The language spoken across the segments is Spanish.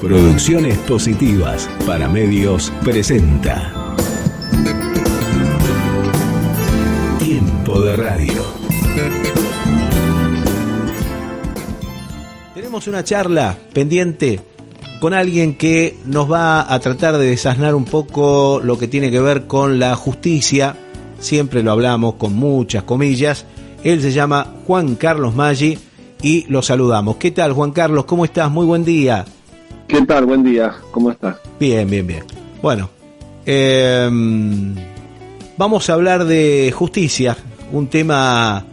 Producciones Positivas para Medios presenta Tiempo de Radio. Tenemos una charla pendiente con alguien que nos va a tratar de desasnar un poco lo que tiene que ver con la justicia. Siempre lo hablamos con muchas comillas. Él se llama Juan Carlos Maggi y lo saludamos. ¿Qué tal, Juan Carlos? ¿Cómo estás? Muy buen día. ¿Qué tal? Buen día. ¿Cómo estás? Bien. Bueno, vamos a hablar de justicia, un tema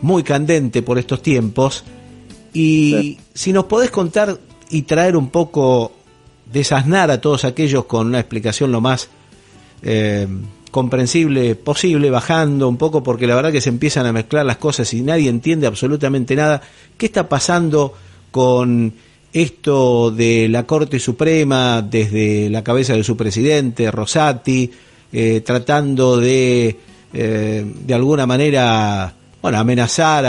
muy candente por estos tiempos. Y sí, si nos podés contar y traer un poco, desasnar a todos aquellos con una explicación lo más comprensible posible, bajando un poco, porque la verdad que se empiezan a mezclar las cosas y nadie entiende absolutamente nada. ¿Qué está pasando con esto de la Corte Suprema desde la cabeza de su presidente, Rosati, tratando de alguna manera, amenazar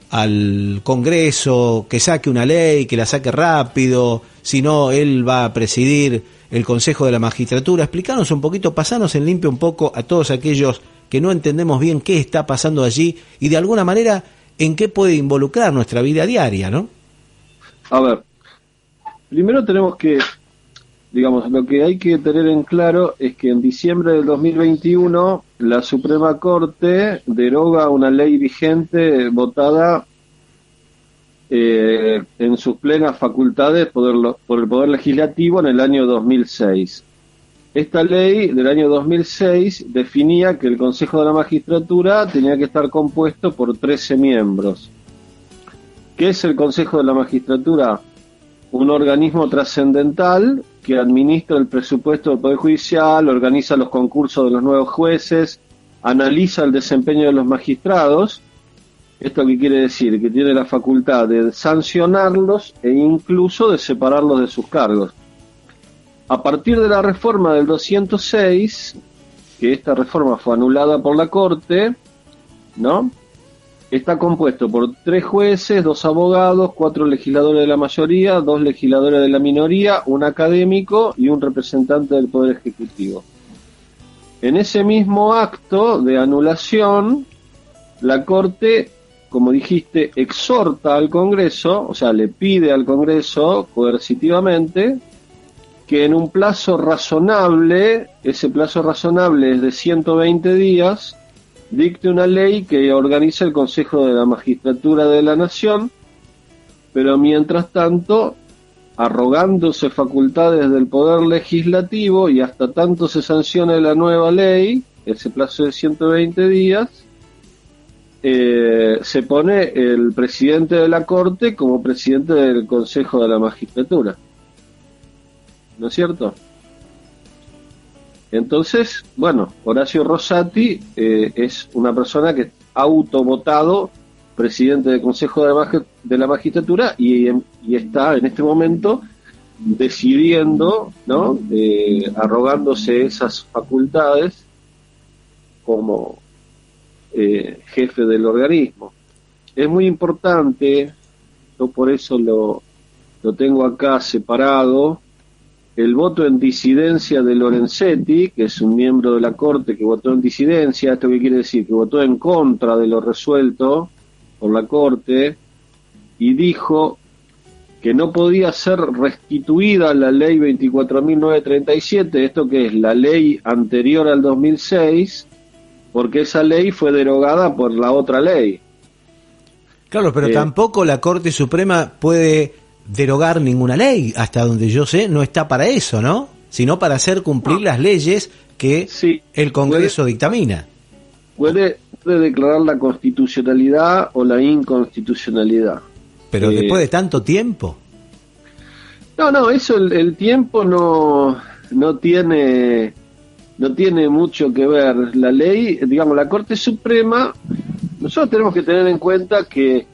al Congreso, que saque una ley, que la saque rápido, si no él va a presidir el Consejo de la Magistratura? Explícanos un poquito, pasanos en limpio un poco a todos aquellos que no entendemos bien qué está pasando allí y de alguna manera en qué puede involucrar nuestra vida diaria, ¿no? A ver, primero tenemos que, lo que hay que tener en claro es que en diciembre del 2021 la Suprema Corte deroga una ley vigente votada en sus plenas facultades por el Poder Legislativo en el año 2006. Esta ley del año 2006 definía que el Consejo de la Magistratura tenía que estar compuesto por 13 miembros. ¿Qué es el Consejo de la Magistratura? Un organismo trascendental que administra el presupuesto del Poder Judicial, organiza los concursos de los nuevos jueces, analiza el desempeño de los magistrados. ¿Esto qué quiere decir? Que tiene la facultad de sancionarlos e incluso de separarlos de sus cargos. A partir de la reforma del 206, que esta reforma fue anulada por la Corte, ¿no?, está compuesto por 3 jueces, 2 abogados, 4 legisladores de la mayoría, 2 legisladores de la minoría, un académico y un representante del Poder Ejecutivo. En ese mismo acto de anulación, la Corte, como dijiste, exhorta al Congreso, o sea, le pide al Congreso coercitivamente que en un plazo razonable, ese plazo razonable es de 120 días, dicte una ley que organice el Consejo de la Magistratura de la Nación, pero mientras tanto, arrogándose facultades del Poder Legislativo y hasta tanto se sancione la nueva ley, ese plazo de 120 días, se pone el presidente de la Corte como presidente del Consejo de la Magistratura. ¿No es cierto? Entonces, Horacio Rosati es una persona que es autovotado presidente del Consejo de la Magistratura y está en este momento decidiendo, ¿no?, arrogándose esas facultades como jefe del organismo. Es muy importante, yo por eso lo tengo acá separado, el voto en disidencia de Lorenzetti, que es un miembro de la Corte que votó en disidencia. ¿Esto qué quiere decir? Que votó en contra de lo resuelto por la Corte y dijo que no podía ser restituida la ley 24.937, esto que es la ley anterior al 2006, porque esa ley fue derogada por la otra ley. Claro, pero tampoco la Corte Suprema puede derogar ninguna ley, hasta donde yo sé, no está para eso, ¿no? Sino para hacer cumplir las leyes que el Congreso dictamina. Puede declarar la constitucionalidad o la inconstitucionalidad. Pero después de tanto tiempo. No, eso el tiempo no tiene mucho que ver. La ley, la Corte Suprema, nosotros tenemos que tener en cuenta que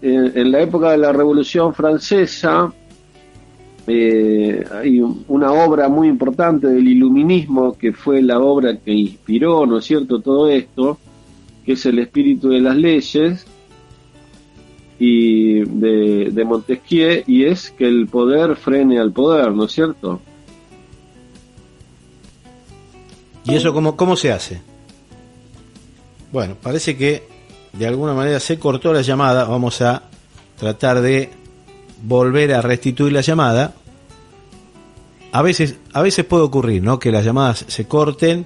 en la época de la Revolución Francesa hay una obra muy importante del iluminismo que fue la obra que inspiró, ¿no es cierto?, todo esto, que es el espíritu de las leyes, y de Montesquieu, y es que el poder frene al poder, ¿no es cierto? ¿Y eso cómo se hace? Bueno, parece que de alguna manera se cortó la llamada. Vamos a tratar de volver a restituir la llamada. A veces puede ocurrir, ¿no?, que las llamadas se corten,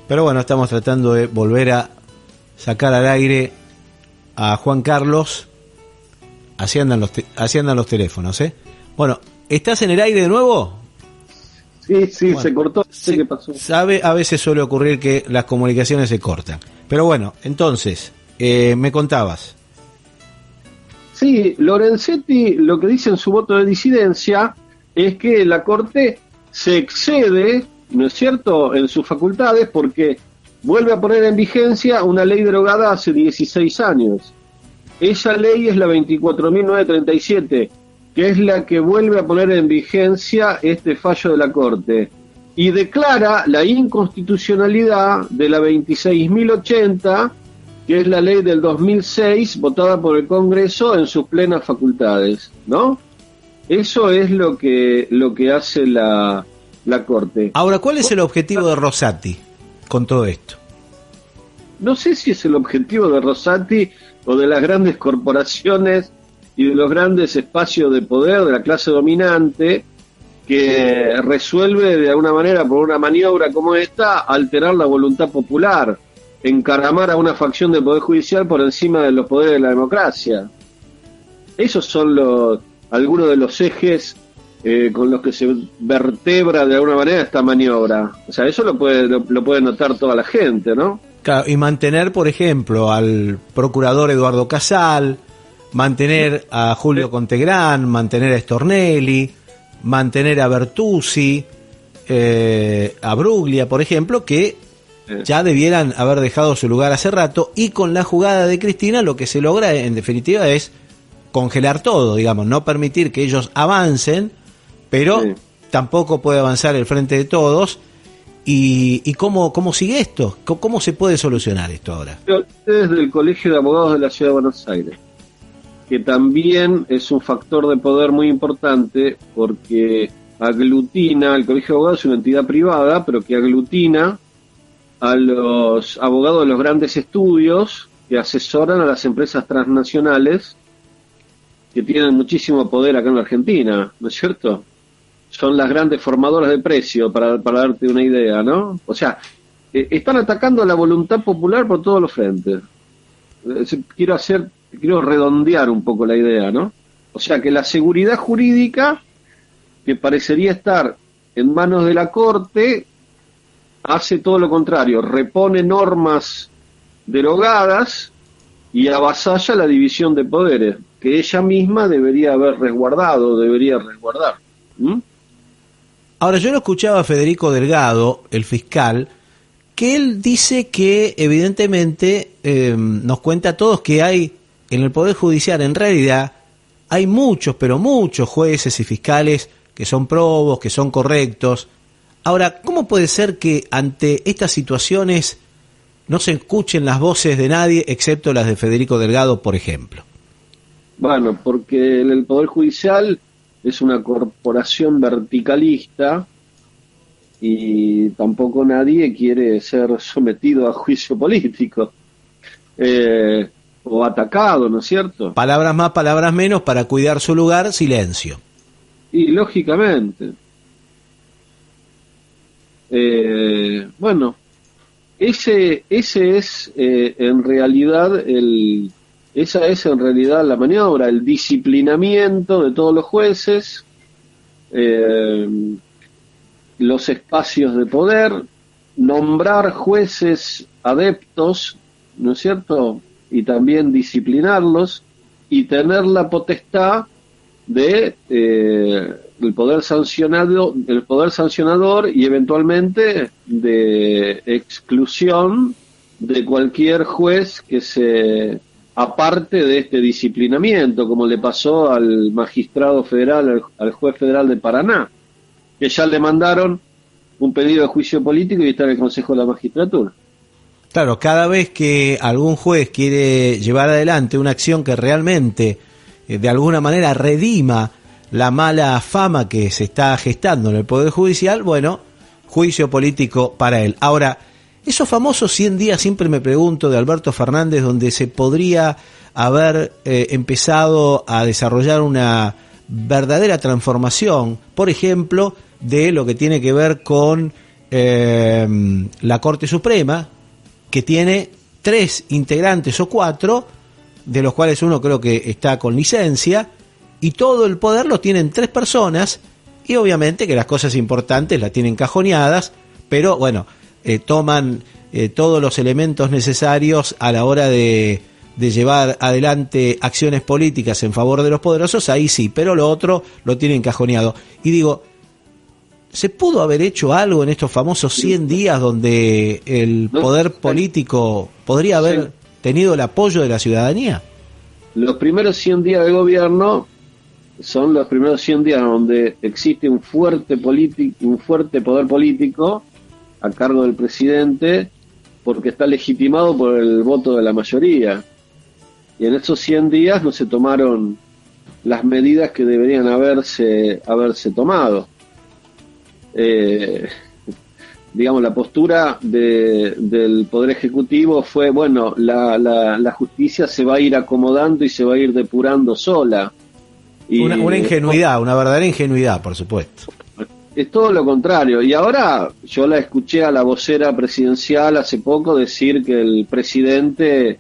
pero bueno, estamos tratando de volver a sacar al aire a Juan Carlos. Así andan los teléfonos, ¿eh? Bueno, ¿estás en el aire de nuevo? Sí, Bueno, se cortó, no sé qué pasó. A veces suele ocurrir que las comunicaciones se cortan. Pero bueno, entonces, me contabas. Sí, Lorenzetti lo que dice en su voto de disidencia es que la Corte se excede, ¿no es cierto?, en sus facultades, porque vuelve a poner en vigencia una ley derogada hace 16 años. Esa ley es la 24.937, que es la que vuelve a poner en vigencia este fallo de la Corte, y declara la inconstitucionalidad de la 26.080, que es la ley del 2006, votada por el Congreso en sus plenas facultades, ¿no? Eso es lo que hace la Corte. Ahora, ¿cuál es el objetivo de Rosati con todo esto? No sé si es el objetivo de Rosati o de las grandes corporaciones y de los grandes espacios de poder de la clase dominante, que resuelve de alguna manera, por una maniobra como esta, alterar la voluntad popular, encaramar a una facción del Poder Judicial por encima de los poderes de la democracia. Esos son algunos de los ejes con los que se vertebra de alguna manera esta maniobra. O sea, eso lo puede notar toda la gente, ¿no? Claro, y mantener, por ejemplo, al procurador Eduardo Casal, mantener a Julio Contegrán, mantener a Stornelli, mantener a Bertuzzi, a Bruglia, por ejemplo, que ya debieran haber dejado su lugar hace rato, y con la jugada de Cristina lo que se logra en definitiva es congelar todo, digamos, no permitir que ellos avancen, pero tampoco puede avanzar el Frente de Todos. ¿Y cómo sigue esto? ¿Cómo se puede solucionar esto ahora? Desde el Colegio de Abogados de la Ciudad de Buenos Aires, que también es un factor de poder muy importante, porque aglutina, el Colegio de Abogados es una entidad privada, pero que aglutina a los abogados de los grandes estudios que asesoran a las empresas transnacionales que tienen muchísimo poder acá en la Argentina, ¿no es cierto? Son las grandes formadoras de precio, para darte una idea, ¿no? O sea, están atacando a la voluntad popular por todos los frentes. Quiero redondear un poco la idea, ¿no? O sea, que la seguridad jurídica, que parecería estar en manos de la Corte, hace todo lo contrario, repone normas derogadas y avasalla la división de poderes, que ella misma debería resguardar. Ahora, yo lo escuchaba a Federico Delgado, el fiscal, que él dice que evidentemente nos cuenta a todos que hay en el Poder Judicial, en realidad, hay muchos, pero muchos jueces y fiscales que son probos, que son correctos. Ahora, ¿cómo puede ser que ante estas situaciones no se escuchen las voces de nadie, excepto las de Federico Delgado, por ejemplo? Bueno, porque el Poder Judicial es una corporación verticalista y tampoco nadie quiere ser sometido a juicio político o atacado, ¿no es cierto? Palabras más, palabras menos, para cuidar su lugar, silencio. Y lógicamente. Bueno, ese es en realidad esa es en realidad la maniobra, el disciplinamiento de todos los jueces, los espacios de poder, nombrar jueces adeptos, ¿no es cierto?, y también disciplinarlos, y tener la potestad de el poder sancionador y eventualmente de exclusión de cualquier juez que se aparte de este disciplinamiento, como le pasó al magistrado federal, al juez federal de Paraná, que ya le mandaron un pedido de juicio político y está en el Consejo de la Magistratura. Claro, cada vez que algún juez quiere llevar adelante una acción que realmente, de alguna manera, redima la mala fama que se está gestando en el Poder Judicial, bueno, juicio político para él. Ahora, esos famosos 100 días, siempre me pregunto, de Alberto Fernández, donde se podría haber empezado a desarrollar una verdadera transformación, por ejemplo, de lo que tiene que ver con la Corte Suprema, que tiene 3 integrantes o 4, de los cuales uno creo que está con licencia, y todo el poder lo tienen 3 personas, y obviamente que las cosas importantes las tienen cajoneadas, pero bueno, toman todos los elementos necesarios a la hora de llevar adelante acciones políticas en favor de los poderosos, ahí sí, pero lo otro lo tienen cajoneado. Y digo, ¿se pudo haber hecho algo en estos famosos 100 días donde el poder político podría haber tenido el apoyo de la ciudadanía? Los primeros 100 días de gobierno son los primeros 100 días donde existe un fuerte poder político a cargo del presidente, porque está legitimado por el voto de la mayoría. Y en esos 100 días no se tomaron las medidas que deberían haberse tomado. Digamos, la postura del Poder Ejecutivo fue, bueno, la justicia se va a ir acomodando y se va a ir depurando sola. Y una ingenuidad, una verdadera ingenuidad, por supuesto. Es todo lo contrario. Y ahora yo la escuché a la vocera presidencial hace poco decir que el presidente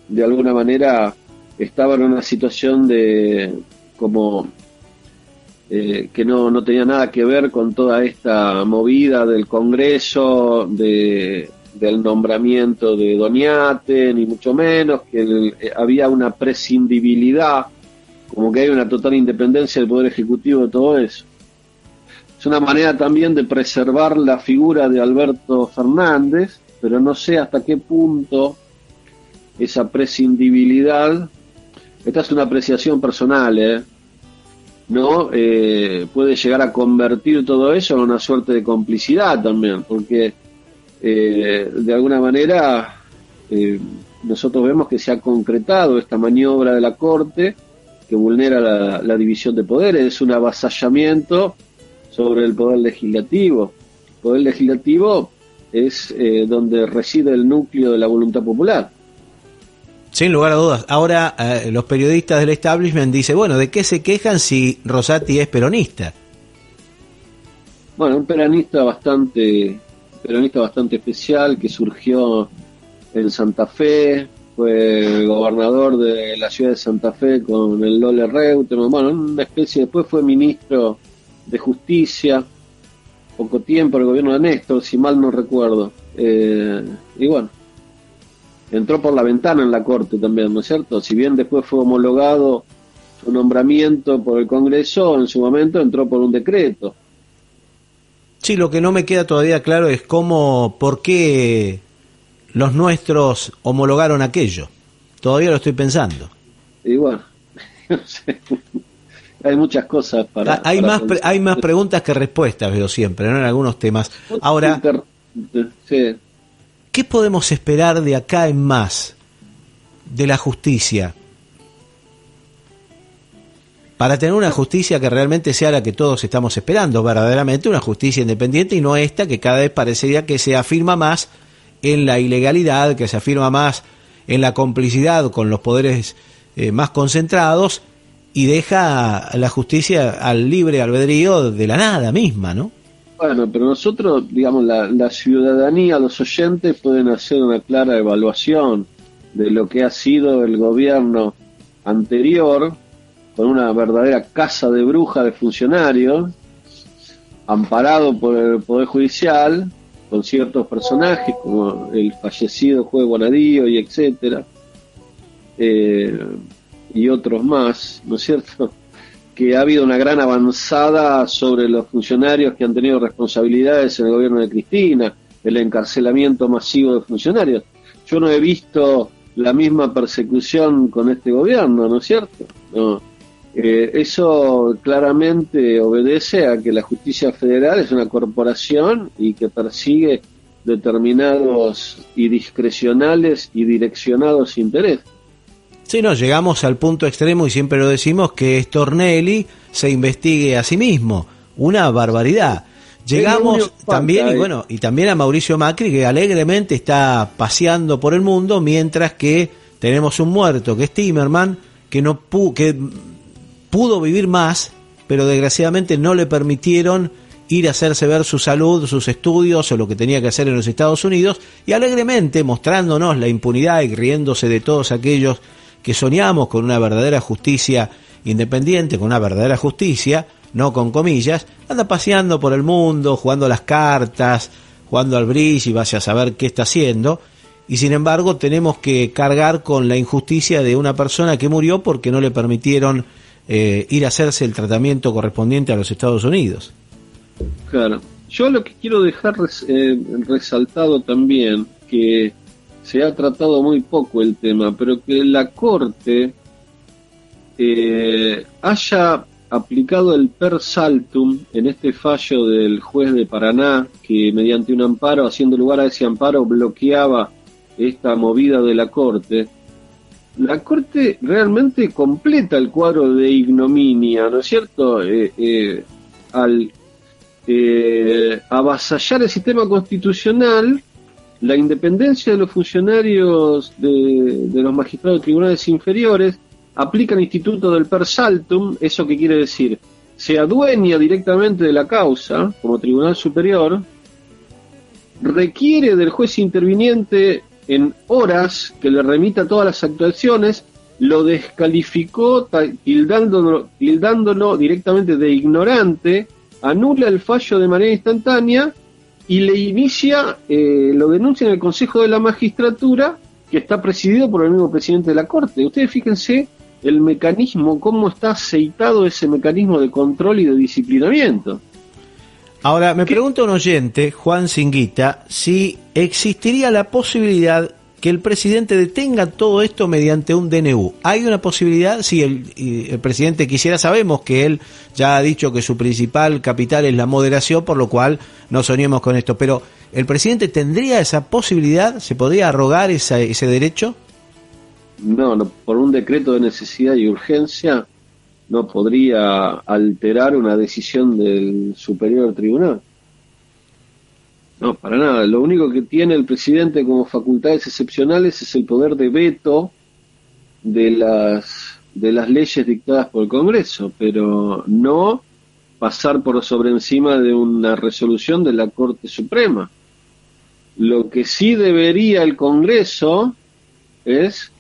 de alguna manera estaba en una situación de como que no tenía nada que ver con toda esta movida del Congreso, del nombramiento de Doñate, ni mucho menos, que había una prescindibilidad, como que hay una total independencia del Poder Ejecutivo de todo eso. Es una manera también de preservar la figura de Alberto Fernández, pero no sé hasta qué punto esa prescindibilidad, esta es una apreciación personal, ¿no? Puede llegar a convertir todo eso en una suerte de complicidad también, porque de alguna manera nosotros vemos que se ha concretado esta maniobra de la Corte que vulnera la división de poderes, es un avasallamiento sobre el Poder Legislativo. El Poder Legislativo es donde reside el núcleo de la voluntad popular. Sin lugar a dudas. Ahora los periodistas del establishment dicen, bueno, ¿de qué se quejan si Rosati es peronista? Bueno, un peronista bastante especial que surgió en Santa Fe, fue gobernador de la ciudad de Santa Fe con el Lole Reutemann, bueno, una especie, después fue ministro de Justicia, poco tiempo, el gobierno de Néstor, si mal no recuerdo, y bueno, entró por la ventana en la Corte también, ¿no es cierto? Si bien después fue homologado su nombramiento por el Congreso, en su momento entró por un decreto. Sí, lo que no me queda todavía claro es por qué los nuestros homologaron aquello. Todavía lo estoy pensando. Y bueno, no sé. Hay muchas cosas para... Hay más preguntas que respuestas, veo siempre, ¿no? En algunos temas. Ahora, sí. ¿Qué podemos esperar de acá en más de la justicia? Para tener una justicia que realmente sea la que todos estamos esperando, verdaderamente una justicia independiente y no esta que cada vez parecería que se afirma más en la ilegalidad, que se afirma más en la complicidad con los poderes más concentrados y deja la justicia al libre albedrío de la nada misma, ¿no? Bueno, pero nosotros, digamos, la ciudadanía, los oyentes pueden hacer una clara evaluación de lo que ha sido el gobierno anterior, con una verdadera casa de brujas de funcionarios, amparado por el Poder Judicial, con ciertos personajes como el fallecido juez Bonadío y etcétera, y otros más, ¿no es cierto?, que ha habido una gran avanzada sobre los funcionarios que han tenido responsabilidades en el gobierno de Cristina, el encarcelamiento masivo de funcionarios. Yo no he visto la misma persecución con este gobierno, ¿no es cierto? No. Eso claramente obedece a que la justicia federal es una corporación y que persigue determinados y discrecionales y direccionados intereses. Sí, no, llegamos al punto extremo y siempre lo decimos que Stornelli se investigue a sí mismo. Una barbaridad. Llegamos también, y también a Mauricio Macri, que alegremente está paseando por el mundo, mientras que tenemos un muerto, que es Timerman, que pudo vivir más, pero desgraciadamente no le permitieron ir a hacerse ver su salud, sus estudios o lo que tenía que hacer en los Estados Unidos, y alegremente mostrándonos la impunidad y riéndose de todos aquellos que soñamos con una verdadera justicia independiente, con una verdadera justicia, no con comillas, anda paseando por el mundo, jugando las cartas, jugando al bridge y vaya a saber qué está haciendo, y sin embargo tenemos que cargar con la injusticia de una persona que murió porque no le permitieron ir a hacerse el tratamiento correspondiente a los Estados Unidos. Claro, yo lo que quiero dejar resaltado también, que se ha tratado muy poco el tema, pero que la Corte haya aplicado el per saltum en este fallo del juez de Paraná, que mediante un amparo, haciendo lugar a ese amparo, bloqueaba esta movida de la Corte. La Corte realmente completa el cuadro de ignominia, ¿no es cierto? Al avasallar el sistema constitucional, la independencia de los funcionarios de los magistrados de tribunales inferiores, aplica el instituto del per saltum. ¿Eso qué quiere decir? Se adueña directamente de la causa como tribunal superior, requiere del juez interviniente en horas que le remita todas las actuaciones, lo descalificó tildándolo directamente de ignorante, anula el fallo de manera instantánea y le inicia, lo denuncia en el Consejo de la Magistratura, que está presidido por el mismo presidente de la Corte. Ustedes fíjense el mecanismo, cómo está aceitado ese mecanismo de control y de disciplinamiento. Ahora, me pregunta un oyente, Juan Singuita, si existiría la posibilidad que el presidente detenga todo esto mediante un DNU. ¿Hay una posibilidad? Si el presidente quisiera, sabemos que él ya ha dicho que su principal capital es la moderación, por lo cual no soñemos con esto, pero ¿el presidente tendría esa posibilidad? ¿Se podría arrogar ese derecho? No, por un decreto de necesidad y urgencia no podría alterar una decisión del superior tribunal. No, para nada. Lo único que tiene el presidente como facultades excepcionales es el poder de veto de las leyes dictadas por el Congreso, pero no pasar por sobre encima de una resolución de la Corte Suprema. Lo que sí debería el Congreso es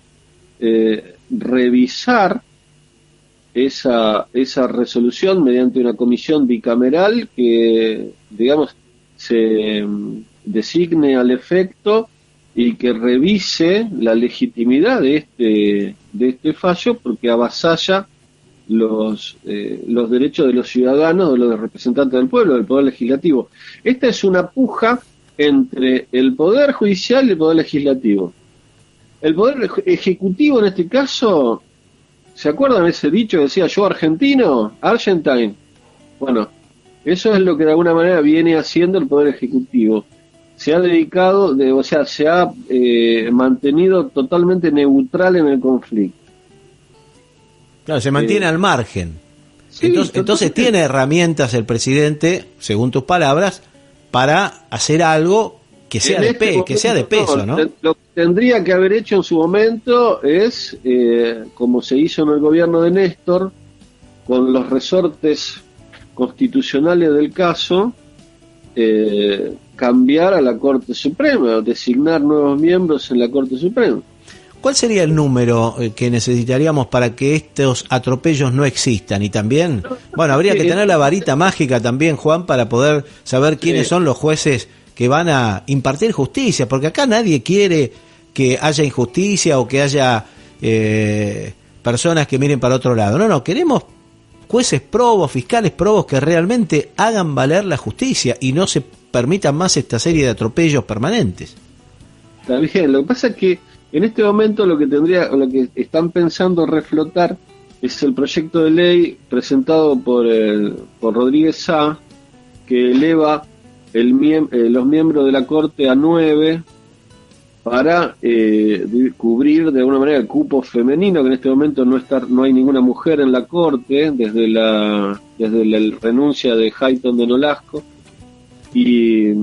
revisar esa resolución mediante una comisión bicameral que, digamos, se designe al efecto y que revise la legitimidad de este fallo, porque avasalla los derechos de los ciudadanos, de los representantes del pueblo, del poder legislativo. Esta es una puja entre el poder judicial y el poder legislativo. El poder ejecutivo en este caso, ¿se acuerdan ese dicho que decía yo argentino? Argentine. Bueno, eso es lo que de alguna manera viene haciendo el poder ejecutivo. Se ha dedicado, se ha mantenido totalmente neutral en el conflicto. Claro, se mantiene al margen. Sí, entonces tiene herramientas el presidente, según tus palabras, para hacer algo que sea de peso, ¿no? Lo que tendría que haber hecho en su momento es, como se hizo en el gobierno de Néstor, con los resortes constitucionales del caso, cambiar a la Corte Suprema, designar nuevos miembros en la Corte Suprema. ¿Cuál sería el número que necesitaríamos para que estos atropellos no existan? Y también, bueno, habría que tener la varita mágica también, Juan, para poder saber quiénes son los jueces que van a impartir justicia, porque acá nadie quiere que haya injusticia o que haya personas que miren para otro lado. No, queremos jueces probos, fiscales probos que realmente hagan valer la justicia y no se permitan más esta serie de atropellos permanentes. Está bien, lo que pasa es que en este momento lo que están pensando reflotar es el proyecto de ley presentado por Rodríguez Sá, que eleva los miembros de la Corte a 9 para cubrir de alguna manera el cupo femenino, que en este momento no hay ninguna mujer en la Corte desde la renuncia de Hayton de Nolasco, y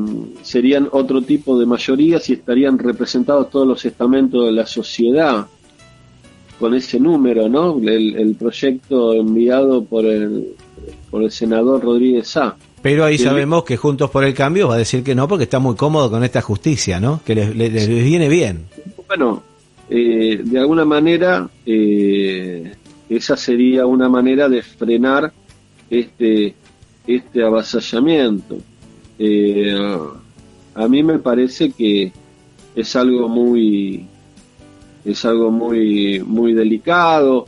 serían otro tipo de mayorías y estarían representados todos los estamentos de la sociedad con ese número, ¿no? El proyecto enviado por el senador Rodríguez Sá. Pero ahí sabemos que Juntos por el Cambio va a decir que no, porque está muy cómodo con esta justicia, ¿no? Que les viene bien. Bueno, de alguna manera, esa sería una manera de frenar este avasallamiento. A mí me parece que es algo muy delicado.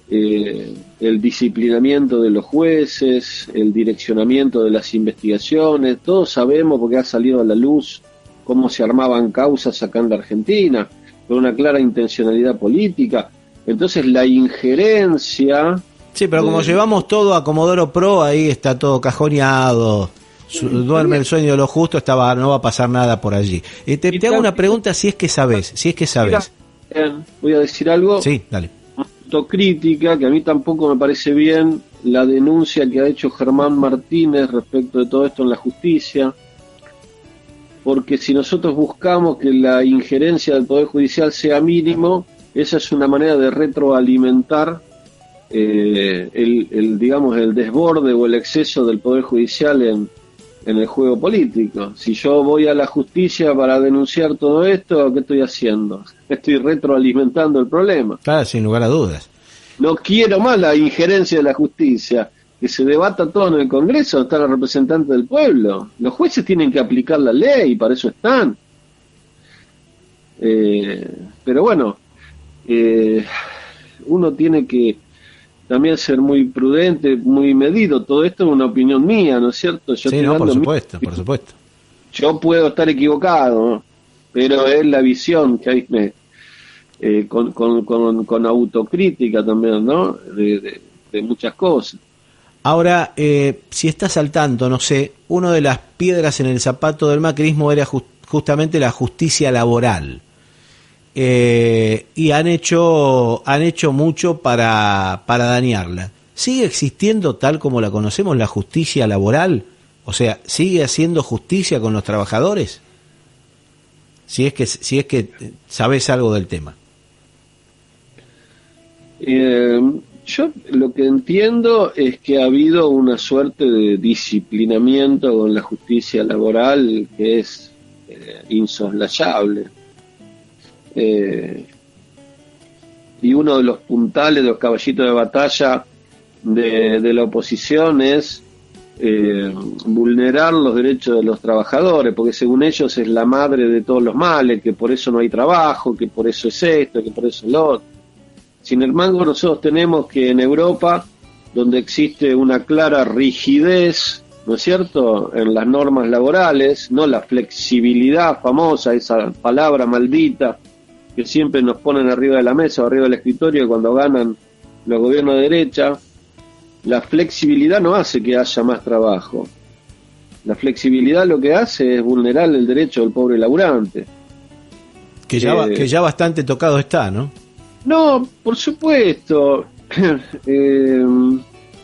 El disciplinamiento de los jueces, el direccionamiento de las investigaciones, todos sabemos, porque ha salido a la luz, cómo se armaban causas acá en la Argentina, con una clara intencionalidad política. Entonces la injerencia... Sí, pero como llevamos todo a Comodoro Pro, ahí está todo cajoneado, duerme el sueño de lo justo, no va a pasar nada por allí. Te hago una pregunta, si es que sabes. Voy a decir algo. Sí, dale. Autocrítica, que a mí tampoco me parece bien la denuncia que ha hecho Germán Martínez respecto de todo esto en la justicia, porque si nosotros buscamos que la injerencia del Poder Judicial sea mínimo, esa es una manera de retroalimentar el desborde o el exceso del Poder Judicial en el juego político. Si yo voy a la justicia para denunciar todo esto, ¿qué estoy haciendo? Estoy retroalimentando el problema. Claro, sin lugar a dudas. No quiero más la injerencia de la justicia, que se debata todo en el Congreso, donde están los representantes del pueblo. Los jueces tienen que aplicar la ley, para eso están. Pero bueno, uno tiene que también ser muy prudente, muy medido. Todo esto es una opinión mía, ¿no es cierto? Por supuesto. Yo puedo estar equivocado, ¿no? Pero es la visión que hay con autocrítica también, ¿no? De muchas cosas. Ahora, si estás al tanto, no sé, una de las piedras en el zapato del macrismo era justamente la justicia laboral. Y han hecho mucho para dañarla. ¿Sigue existiendo tal como la conocemos la justicia laboral? O sea, ¿sigue haciendo justicia con los trabajadores? Si es que sabes algo del tema. Yo lo que entiendo es que ha habido una suerte de disciplinamiento con la justicia laboral que es insoslayable. Y uno de los puntales, de los caballitos de batalla de la oposición es vulnerar los derechos de los trabajadores, porque según ellos es la madre de todos los males, que por eso no hay trabajo, que por eso es esto, que por eso es lo otro. Sin embargo, nosotros tenemos que en Europa, donde existe una clara rigidez, ¿no es cierto?, en las normas laborales, no la flexibilidad famosa, esa palabra maldita que siempre nos ponen arriba de la mesa o arriba del escritorio cuando ganan los gobiernos de derecha. La flexibilidad no hace que haya más trabajo. La flexibilidad lo que hace es vulnerar el derecho del pobre laburante. Que ya bastante tocado está, ¿no? No, por supuesto.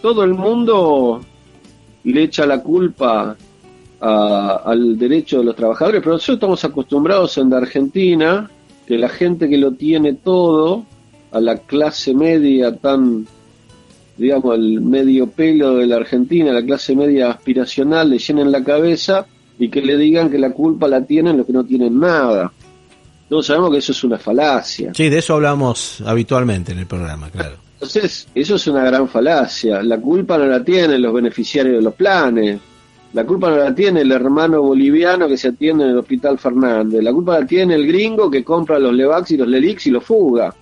Todo el mundo le echa la culpa al derecho de los trabajadores, pero nosotros estamos acostumbrados en la Argentina que la gente que lo tiene todo, a la clase media tan, digamos, el medio pelo de la Argentina, la clase media aspiracional, le llenen la cabeza y que le digan que la culpa la tienen los que no tienen nada. Todos sabemos que eso es una falacia. Sí, de eso hablamos habitualmente en el programa, claro. Entonces, eso es una gran falacia. La culpa no la tienen los beneficiarios de los planes. La culpa no la tiene el hermano boliviano que se atiende en el Hospital Fernández. La culpa la tiene el gringo que compra los Levax y los Lelix y los fuga.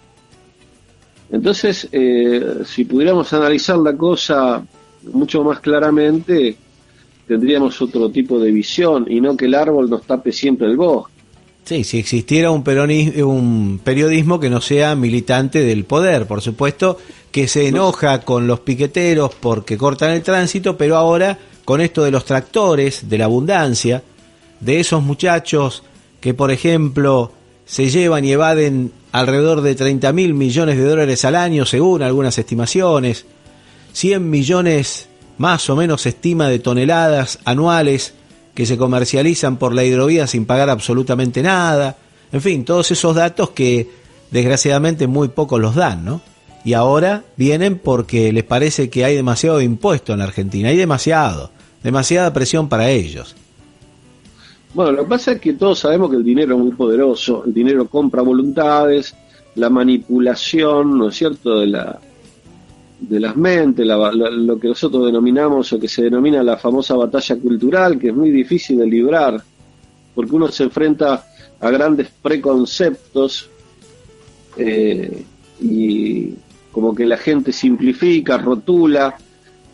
Entonces, si pudiéramos analizar la cosa mucho más claramente, tendríamos otro tipo de visión y no que el árbol nos tape siempre el bosque. Sí, si existiera un periodismo que no sea militante del poder, por supuesto, que se enoja con los piqueteros porque cortan el tránsito, pero ahora con esto de los tractores, de la abundancia, de esos muchachos que, por ejemplo, se llevan y evaden alrededor de 30.000 millones de dólares al año, según algunas estimaciones, 100 millones más o menos se estima de toneladas anuales que se comercializan por la hidrovía sin pagar absolutamente nada. En fin, todos esos datos que desgraciadamente muy pocos los dan, ¿no? Y ahora vienen porque les parece que hay demasiado impuesto en la Argentina, hay demasiada presión para ellos. Bueno, lo que pasa es que todos sabemos que el dinero es muy poderoso, el dinero compra voluntades, la manipulación, ¿no es cierto?, de las mentes, lo que nosotros denominamos o que se denomina la famosa batalla cultural, que es muy difícil de librar, porque uno se enfrenta a grandes preconceptos y como que la gente simplifica, rotula,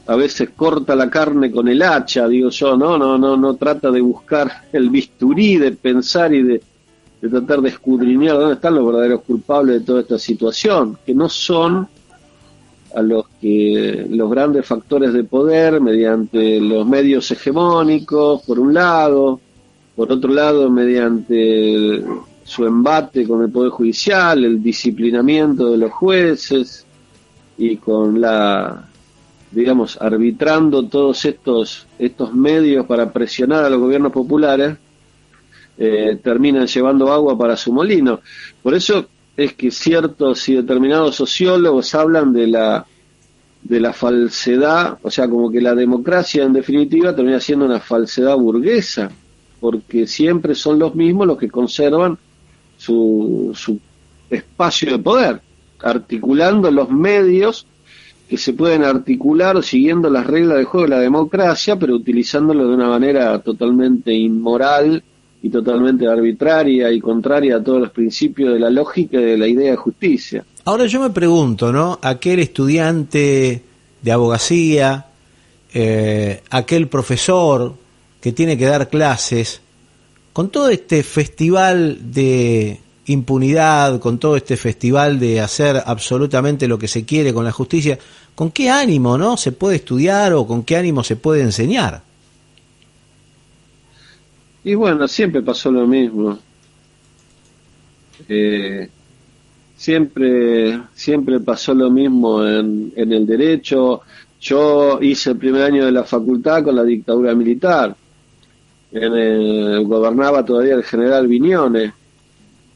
a veces corta la carne con el hacha, digo yo, no trata de buscar el bisturí, de pensar y de tratar de escudriñar dónde están los verdaderos culpables de toda esta situación, que no son a los grandes factores de poder mediante los medios hegemónicos, por un lado, por otro lado mediante su embate con el Poder Judicial, el disciplinamiento de los jueces y con arbitrando todos estos medios para presionar a los gobiernos populares, terminan llevando agua para su molino. Por eso es que ciertos y determinados sociólogos hablan de la falsedad, o sea, como que la democracia en definitiva termina siendo una falsedad burguesa, porque siempre son los mismos los que conservan su espacio de poder, articulando los medios que se pueden articular siguiendo las reglas de juego de la democracia, pero utilizándolo de una manera totalmente inmoral y totalmente arbitraria y contraria a todos los principios de la lógica y de la idea de justicia. Ahora yo me pregunto, ¿no? Aquel estudiante de abogacía, aquel profesor que tiene que dar clases, con todo este festival de impunidad, con todo este festival de hacer absolutamente lo que se quiere con la justicia, ¿con qué ánimo, no, se puede estudiar o con qué ánimo se puede enseñar? Y bueno, siempre pasó lo mismo. Siempre pasó lo mismo en el derecho. Yo hice el primer año de la facultad con la dictadura militar. Gobernaba todavía el general Viñones.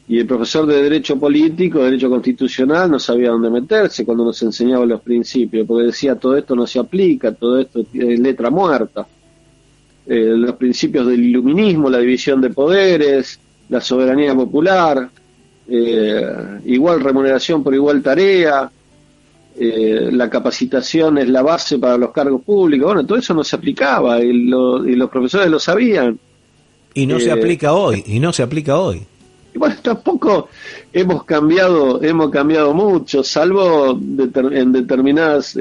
Y el profesor de Derecho Político, Derecho Constitucional, no sabía dónde meterse cuando nos enseñaba los principios, porque decía todo esto no se aplica, todo esto es letra muerta. Los principios del iluminismo, la división de poderes, la soberanía popular, igual remuneración por igual tarea, la capacitación es la base para los cargos públicos. Bueno, todo eso no se aplicaba y los profesores lo sabían. Y no se aplica hoy, Y bueno, tampoco hemos cambiado mucho, salvo en determinadas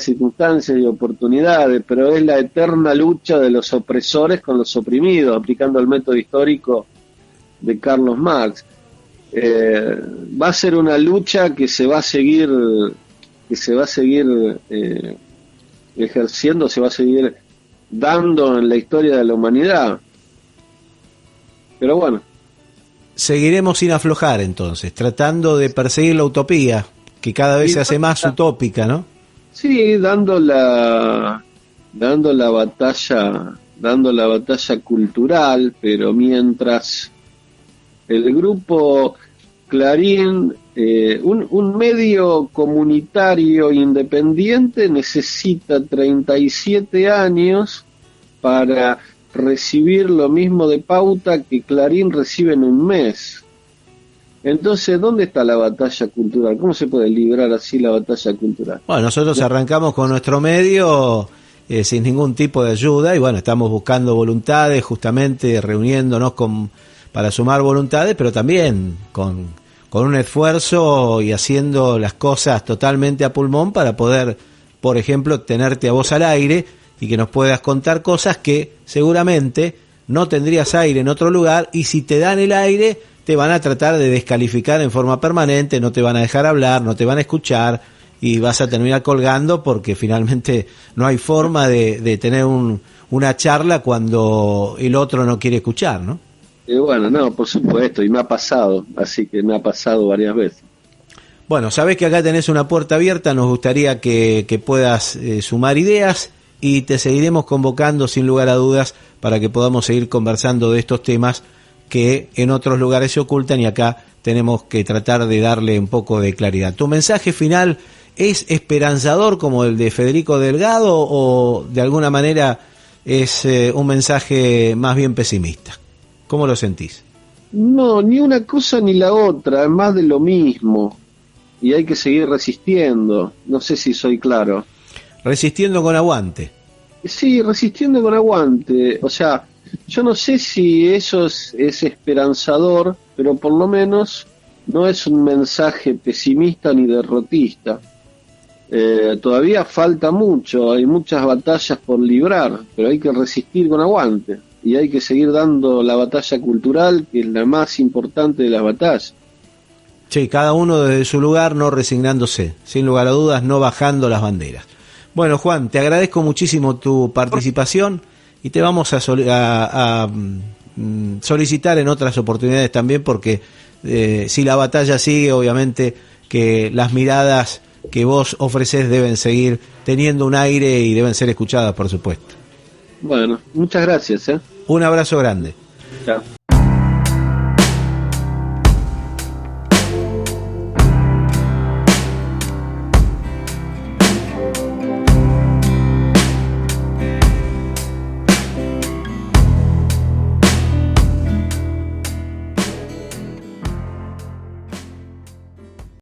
circunstancias y oportunidades, pero es la eterna lucha de los opresores con los oprimidos, aplicando el método histórico de Carlos Marx. Va a ser una lucha que se va a seguir ejerciendo, se va a seguir dando en la historia de la humanidad. Pero bueno. Seguiremos sin aflojar entonces, tratando de perseguir la utopía, que cada vez se hace más utópica, ¿no? Sí, dando la batalla cultural, pero mientras el grupo Clarín, un medio comunitario independiente, necesita 37 años para recibir lo mismo de pauta que Clarín recibe en un mes. Entonces, ¿dónde está la batalla cultural? ¿Cómo se puede librar así la batalla cultural? Bueno, nosotros arrancamos con nuestro medio sin ningún tipo de ayuda y bueno, estamos buscando voluntades, justamente reuniéndonos para sumar voluntades, pero también con un esfuerzo y haciendo las cosas totalmente a pulmón para poder, por ejemplo, tenerte a vos al aire y que nos puedas contar cosas que seguramente no tendrías aire en otro lugar, y si te dan el aire te van a tratar de descalificar en forma permanente, no te van a dejar hablar, no te van a escuchar, y vas a terminar colgando porque finalmente no hay forma de tener una charla cuando el otro no quiere escuchar, ¿no? Bueno, no, por supuesto, y me ha pasado, así que me ha pasado varias veces. Bueno, sabés que acá tenés una puerta abierta, nos gustaría que puedas sumar ideas y te seguiremos convocando sin lugar a dudas para que podamos seguir conversando de estos temas que en otros lugares se ocultan y acá tenemos que tratar de darle un poco de claridad. ¿Tu mensaje final es esperanzador como el de Federico Delgado o de alguna manera es un mensaje más bien pesimista? ¿Cómo lo sentís? No, ni una cosa ni la otra, es más de lo mismo. Y hay que seguir resistiendo. No sé si soy claro. Resistiendo con aguante. Sí, resistiendo con aguante. O sea, yo no sé si eso es esperanzador, pero por lo menos no es un mensaje pesimista ni derrotista. Todavía falta mucho, hay muchas batallas por librar, pero hay que resistir con aguante. Y hay que seguir dando la batalla cultural, que es la más importante de las batallas. Sí, cada uno desde su lugar, no resignándose, sin lugar a dudas, no bajando las banderas. Bueno, Juan, te agradezco muchísimo tu participación y te vamos a solicitar en otras oportunidades también, porque si la batalla sigue, obviamente que las miradas que vos ofreces deben seguir teniendo un aire y deben ser escuchadas, por supuesto. Bueno, muchas gracias. Un abrazo grande. Chao.